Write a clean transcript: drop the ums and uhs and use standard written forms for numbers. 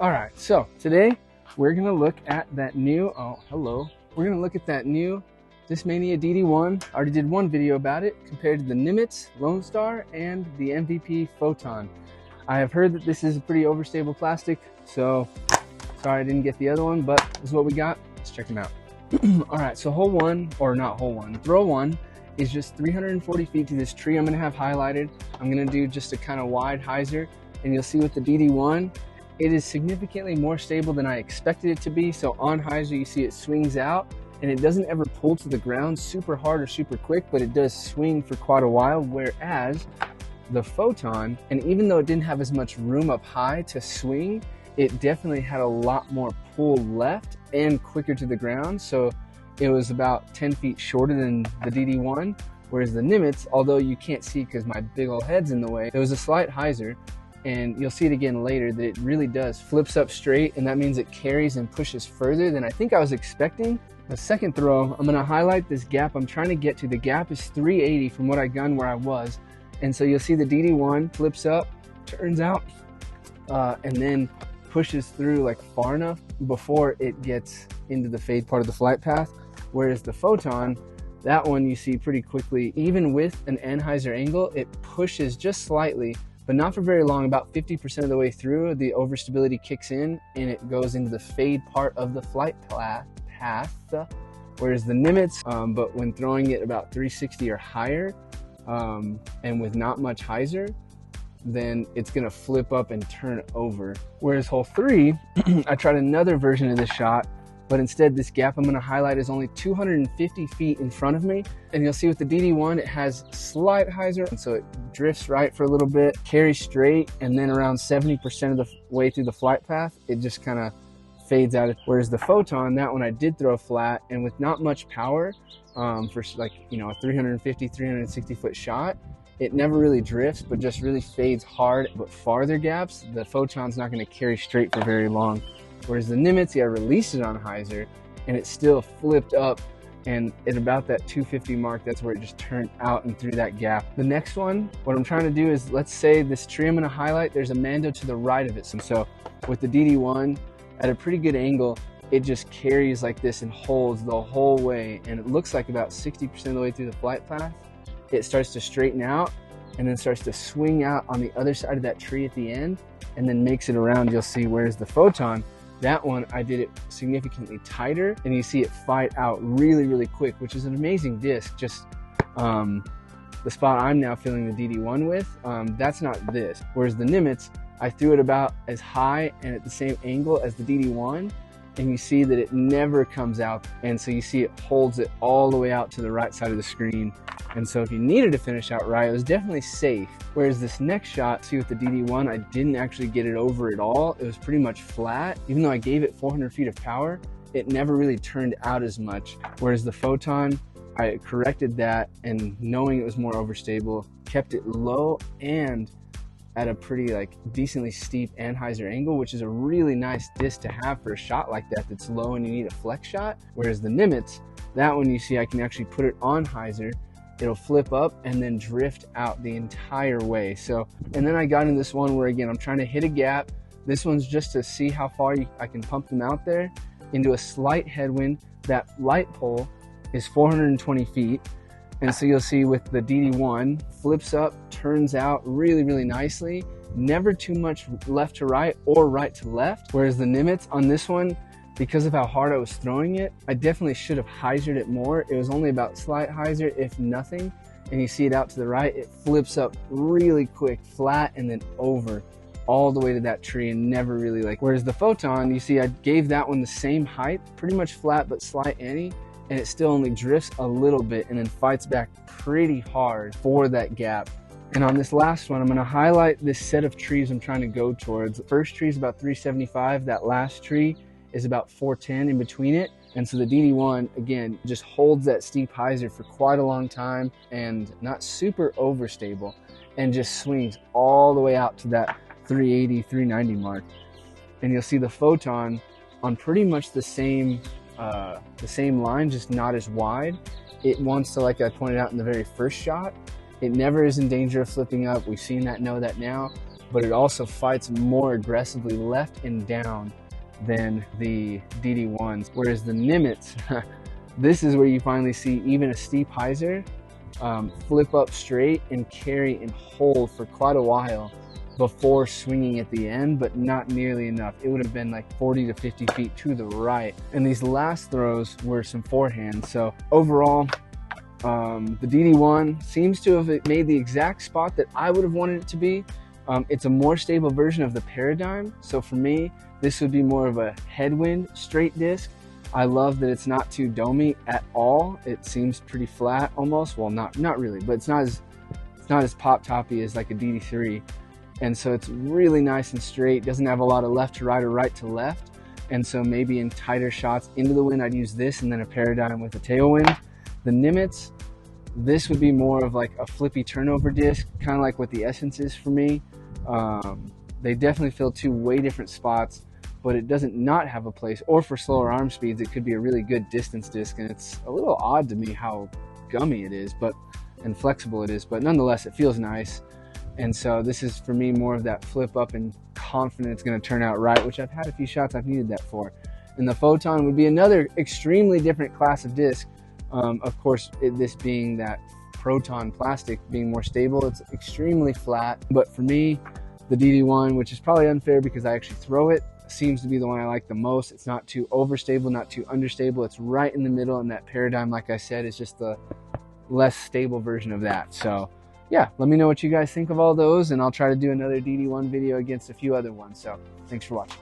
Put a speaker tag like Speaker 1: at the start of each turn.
Speaker 1: All right, so today we're gonna look at that new, we're gonna look at that new Discmania DD1. I already did one video about it compared to the Nimitz Lone Star and the MVP Photon. I have heard that this is a pretty overstable plastic, so sorry I didn't get the other one, but this is what we got. Let's check them out. All right, so hole one, or not hole one, throw one is just 340 feet to this tree I'm gonna have highlighted. I'm gonna do just a kind of wide hyzer, and you'll see with the DD1, it is significantly more stable than I expected it to be. So on hyzer, you see it swings out and it doesn't ever pull to the ground super hard or super quick, but it does swing for quite a while. Whereas the Photon, and even though it didn't have as much room up high to swing, it definitely had a lot more pull left and quicker to the ground. So it was about 10 feet shorter than the DD1. Whereas the Nimitz, although you can't see because my big old head's in the way, there was a slight hyzer. And you'll see it again later that it really does flips up straight, and that means it carries and pushes further than I think I was expecting. The second throw, I'm gonna highlight this gap I'm trying to get to. The gap is 380 from what I gunned where I was. And so you'll see the DD1 flips up, turns out, and then pushes through like far enough before it gets into the fade part of the flight path. Whereas the Photon, that one you see pretty quickly, even with an Anhyzer angle, it pushes just slightly, but not for very long. About 50% of the way through, the overstability kicks in and it goes into the fade part of the flight path. Whereas the Nimitz, but when throwing it about 360 or higher, and with not much hyzer, then it's gonna flip up and turn over. Whereas hole three, I tried another version of this shot, but instead this gap I'm gonna highlight is only 250 feet in front of me. And you'll see with the DD1, it has slight hyzer, and so it drifts right for a little bit, carries straight, and then around 70% of the way through the flight path, it just kind of fades out. Whereas the Photon, that one I did throw flat, and with not much power, for like, you know, a 350, 360 foot shot, it never really drifts, but just really fades hard. But farther gaps, the Photon's not gonna carry straight for very long. Whereas the Nimitz, I released it on hyzer and it still flipped up, and at about that 250 mark, that's where it just turned out and through that gap. The next one, what I'm trying to do is, let's say this tree I'm gonna highlight, there's a Mando to the right of it. And so with the DD1, at a pretty good angle, it just carries like this and holds the whole way. And it looks like about 60% of the way through the flight path, it starts to straighten out and then starts to swing out on the other side of that tree at the end, and then makes it around, you'll see. Whereas the Photon, that one, I did it significantly tighter, and you see it fight out really, really quick, which is an amazing disc. Just the spot I'm now filling the DD1 with, that's not this. Whereas the Nimitz, I threw it about as high and at the same angle as the DD1, and you see that it never comes out. And so you see it holds it all the way out to the right side of the screen. And so if you needed to finish out right, it was definitely safe. Whereas this next shot, see with the DD1, I didn't actually get it over at all. It was pretty much flat. Even though I gave it 400 feet of power, it never really turned out as much. Whereas the Photon, I corrected that, and knowing it was more overstable, kept it low and at a pretty like decently steep Anhyzer angle, which is a really nice disc to have for a shot like that that's low and you need a flex shot. Whereas the Nimitz, that one you see I can actually put it on hyzer, it'll flip up and then drift out the entire way. So, and then I got in this one where again, I'm trying to hit a gap. This one's just to see how far I can pump them out there into a slight headwind. That light pole is 420 feet. And so you'll see with the DD1, flips up, turns out really, really nicely. Never too much left to right or right to left. Whereas the Nimitz on this one, because of how hard I was throwing it, I definitely should have hyzered it more. It was only about slight hyzer, if nothing. And you see it out to the right, it flips up really quick, flat, and then over all the way to that tree, and never really like. Whereas the Photon, you see I gave that one the same height, pretty much flat but slight anti, and it still only drifts a little bit and then fights back pretty hard for that gap. And on this last one, I'm gonna highlight this set of trees I'm trying to go towards. The first tree is about 375, that last tree is about 410 in between it. And so the DD1, again, just holds that steep hyzer for quite a long time and not super overstable, and just swings all the way out to that 380, 390 mark. And you'll see the Photon on pretty much the same line, just not as wide. It wants to, like I pointed out in the very first shot, it never is in danger of flipping up. We've seen that, know that now. but it also fights more aggressively left and down than the DD1s. Whereas the Nimitz, this is where you finally see even a steep hyzer flip up straight and carry and hold for quite a while before swinging at the end, but not nearly enough. It would have been like 40 to 50 feet to the right. And these last throws were some forehands. So overall, the DD1 seems to have made the exact spot that I would have wanted it to be. It's a more stable version of the Paradigm. So for me, this would be more of a headwind straight disc. I love that it's not too domey at all. It seems pretty flat almost. Well, not really, but it's not as pop toppy as like a DD3. And so it's really nice and straight. Doesn't have a lot of left to right or right to left. And so maybe in tighter shots into the wind, I'd use this and then a Paradigm with a tailwind. The Nimitz, this would be more of like a flippy turnover disc, kind of like what the Essence is for me. They definitely fill two way different spots, but it doesn't not have a place. Or for slower arm speeds, it could be a really good distance disc. And it's a little odd to me how gummy it is, and flexible it is, but nonetheless, it feels nice. And so this is for me more of that flip up and confident it's going to turn out right, which I've had a few shots I've needed that for. And the Photon would be another extremely different class of disc. Of course, this being that Proton plastic being more stable, it's extremely flat. But for me, the DD1, which is probably unfair because I actually throw it, seems to be the one I like the most. It's not too overstable, not too understable. It's right in the middle, and that Paradigm, like I said, is just the less stable version of that. So yeah, let me know what you guys think of all those, and I'll try to do another DD1 video against a few other ones. So thanks for watching.